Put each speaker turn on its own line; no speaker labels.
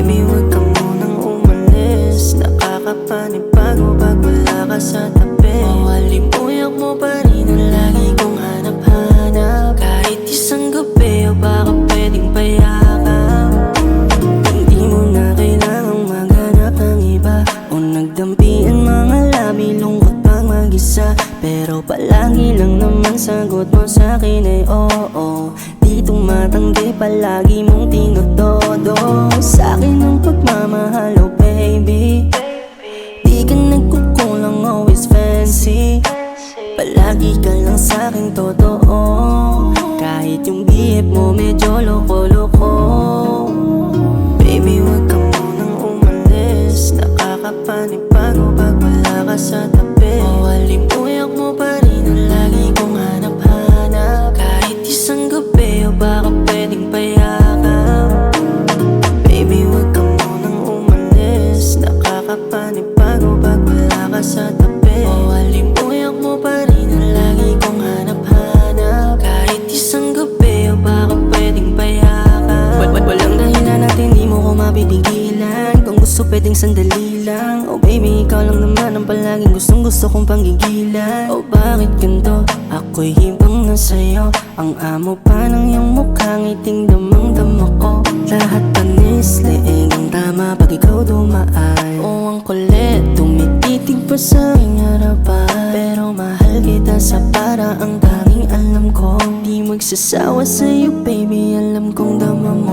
Baby, wag ka munang umalis. Nakakapanibago pag wala ka sa tabi. Mawalimuyak mo pa rin ang lagi kong hanap-hanap. Kahit isang gabi o baka pwedeng payakap. Hindi mo na kailangang maghanap ng iba o nagdampian mga labi, lungkot pag mag-isa. Pero palagi lang naman sagot mo sa'kin ay oo. Di tumatanggi, palagi mong tinotodo sa'kin ang pagmamahal, oh baby. Di ka nagkukulang, always fancy. Palagi ka lang sa'king totoo. Kahit yung bihip mo medyo loko-loko. Baby, wag ka munang umalis. Nakakapanibago pag wala ka sa tabi. Mawalimuyak mo pa rin ang lagi kong hanap-hanap. Kahit isang gabi o baka pwedeng payakap. Baby, wag ka munang umalis. Nakakapanibago pag wala ka sa tabi. Mawalimuyak mo pa rin ang lagi kong hanap-hanap. Kahit isang gabi o baka pwedeng payakap. Walang dahilan at hindi mo ko mapipigilan. Kung gusto pwedeng sandali lang. Oh baby, ikaw lang naman ang palaging gustong-gusto kong panggigilan. Oh bakit ganito? Ako'y hibang na sa'yo. Ang amo pa ng iyong mukha, ngiting damang-dama ko. Lahat panis, leeg ang tama pag ikaw dumaan. Oh ang kulit, tumititig pa sa aking harapan. Pero mahal kita sa para ang tanging alam ko. Di magsasawa sa'yo baby, alam kong dama mo.